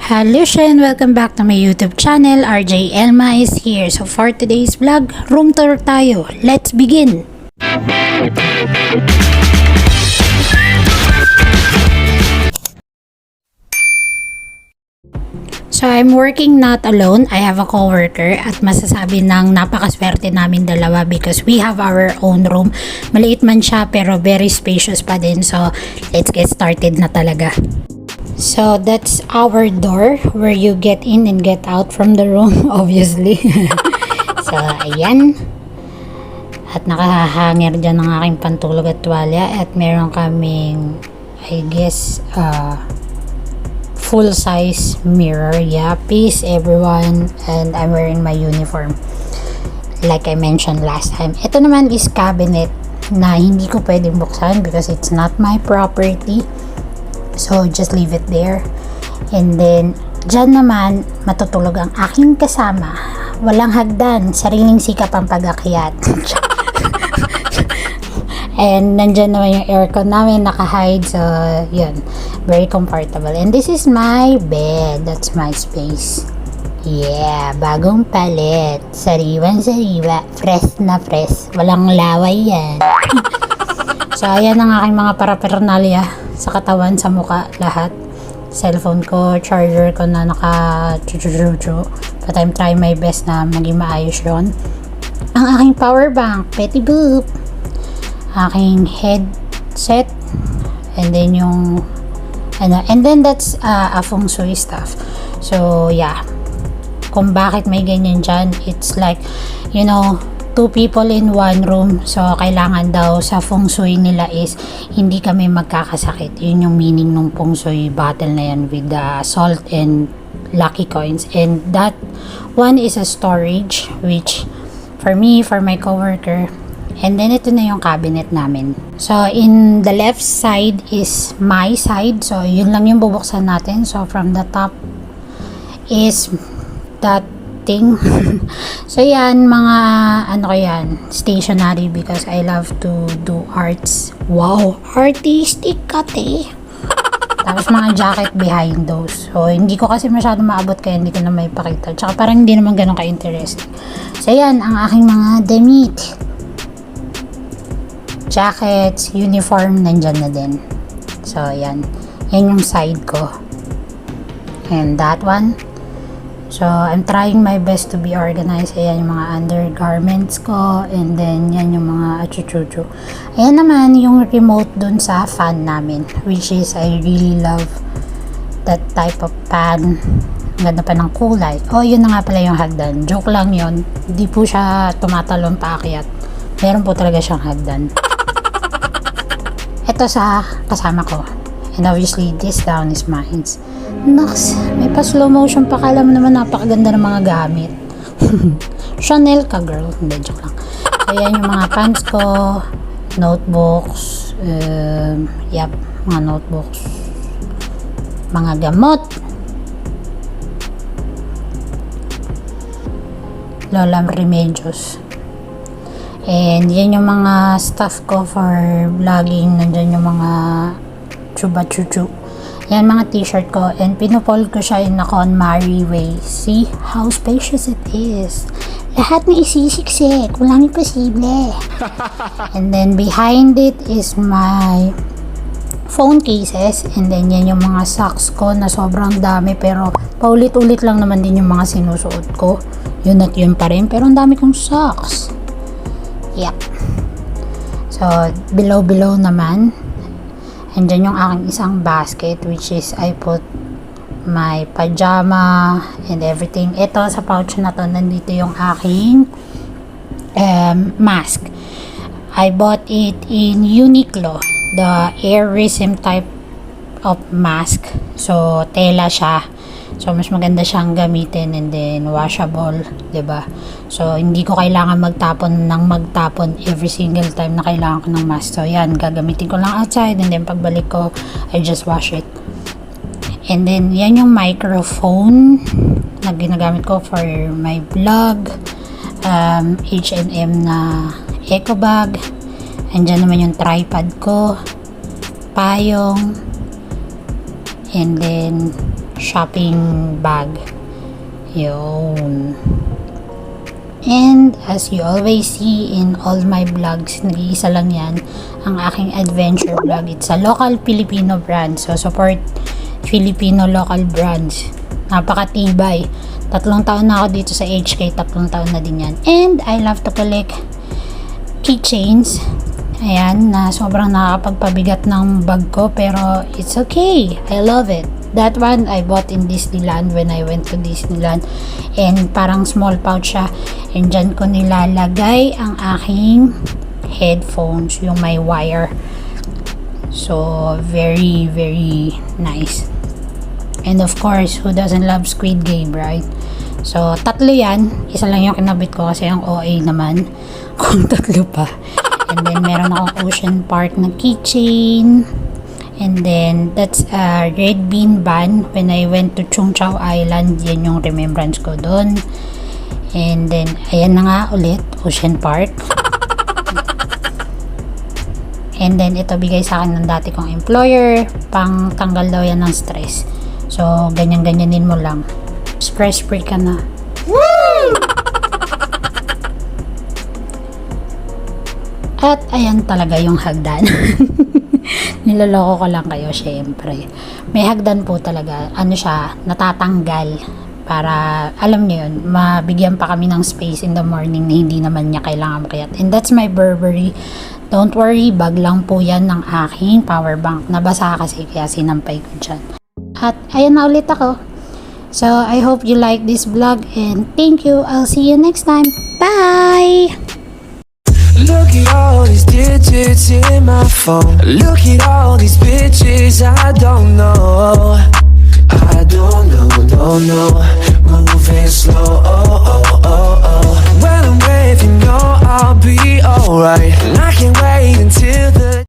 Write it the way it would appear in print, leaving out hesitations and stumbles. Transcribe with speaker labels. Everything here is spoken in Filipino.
Speaker 1: Hallöchen! Welcome back to my YouTube channel. RJ Elma is here. So for today's vlog, room tour tayo. Let's begin! So I'm working not alone. I have a coworker at masasabi ng napakaswerte namin dalawa because we have our own room. Maliit man siya pero very spacious pa din. So let's get started na talaga. So that's our door where you get in and get out from the room, obviously. So ayan. At nakahanger dyan ng aking pantulog at tuwalya. At meron kaming, I guess, full-size mirror. Yeah, peace everyone. And I'm wearing my uniform. Like I mentioned last time. Ito naman is cabinet na hindi ko pwedeng buksan because it's not my property. So, just leave it there. And then, dyan naman, matutulog ang aking kasama. Walang hagdan. Sariling sikap ang pag-akyat. And, nandyan naman yung aircon namin, naka-hide. So, yun. Very comfortable. And this is my bed. That's my space. Yeah, bagong palit. Sariwan-sariwa. Fresh na fresh. Walang laway yan. So, ayan ang aking mga paraphernalia sa katawan, sa muka, lahat. Cellphone ko, charger ko na naka-chu-chu-chu-chu. But I'm trying my best na maging maayos yun. Ang aking power bank, petty boop. Aking headset. And then yung, and then that's a feng shui stuff. So, yeah. Kung bakit may ganyan dyan, it's like, you know, two people in one room. So, kailangan daw sa feng shui nila is hindi kami magkakasakit. Yun yung meaning ng feng shui battle na yan with the salt and lucky coins. And that one is a storage, which for me, for my coworker. And then, ito na yung cabinet namin. So, in the left side is my side. So, yun lang yung bubuksan natin. So, from the top is that thing. So yan, mga ano ko yan, stationery because I love to do arts. Wow, artistic kate. Tapos mga jacket behind those. So hindi ko kasi masyado maabot kaya hindi ko na may pakita. Tsaka parang hindi naman ganun ka-interesting. So yan, ang aking mga damit. Jackets, uniform, nandyan na din. So yan, yan yung side ko. And that one. So, I'm trying my best to be organized. Ayan yung mga undergarments ko. And then, yan yung mga achuchuchu. Ayan naman yung remote dun sa fan namin. Which is, I really love that type of fan. Ang ganda pa ng kulay. Oh, yun na nga pala yung hagdan. Joke lang yun. Hindi po siya tumatalon paakyat. Meron po talaga siyang hagdan. Ito sa kasama ko. And obviously, this down is mine. Naks, may pa slow motion pa. Kala mo naman napakaganda ng mga gamit. Chanel ka, girl. Hindi, joke lang. Ayan yung mga pants ko, notebooks, yep, mga notebooks, mga gamot, Lola Remedios. And yan yung mga stuff ko for vlogging. Nandyan yung mga chuba-chuchu. Yan mga t-shirt ko and pinupold ko siya in a KonMari way. See how spacious it is. Lahat na isisiksik. Walang imposible. And then behind it is my phone cases. And then yan yung mga socks ko na sobrang dami pero paulit-ulit lang naman din yung mga sinusuot ko. Yun at yun pa rin pero ang dami kong socks. Yep. So below naman. And then yung aking isang basket which is I put my pajama and everything. Ito sa pouch na to, nandito yung aking mask. I bought it in Uniqlo, the airism type of mask. So tela siya. So mas maganda siyang gamitin and then washable, 'di ba? So hindi ko kailangan magtapon every single time na kailangan ko ng mask. So yan, gagamitin ko lang outside and then pagbalik ko, I just wash it. And then yan yung microphone na ginagamit ko for my vlog. H&M na eco bag. Andyan naman yung tripod ko, payong, and then shopping bag. Yun. And as you always see in all my vlogs, nag-iisa lang yan, ang aking adventure vlog. It's a local Filipino brand. So, support Filipino local brands. Napakatibay. 3 taon na ako dito sa HK. 3 taon na din yan. And I love to collect keychains. Ayan, na sobrang nakakapagpabigat ng bag ko. Pero it's okay. I love it. That one I bought in Disneyland when I went to Disneyland. And parang small pouch siya. And dyan ko nilalagay ang aking headphones, yung may wire. So, very, very nice. And of course, who doesn't love Squid Game, right? So, 3 yan. Isa lang yung kinabit ko kasi ang OA naman. Kung 3 pa. And then, meron akong Ocean Park na keychain. And then, that's a red bean bun. When I went to Chung Chau Island, yan yung remembrance ko doon. And then, ayan na nga ulit, Ocean Park. And then, ito bigay sa akin ng dati kong employer. Pang tanggal daw yan ng stress. So, ganyan-ganyanin mo lang. Stress free ka na. Woo! At ayan talaga yung hagdan. Niloloko ko lang kayo, syempre. May hagdan po talaga. Ano siya, natatanggal. Para, alam niyo yun, mabigyan pa kami ng space in the morning na hindi naman niya kailangan makiat. And that's my Burberry. Don't worry, bag lang po yan ng aking power bank. Nabasa kasi kaya sinampay ko dyan. At ayan na ulit ako. So, I hope you like this vlog and thank you. I'll see you next time. Bye!
Speaker 2: Look at all these digits in my phone. Look at all these pictures I don't know. I don't know, no, no. Moving slow, oh, oh, oh, oh. When I'm with you, know I'll be alright. And I can't wait until the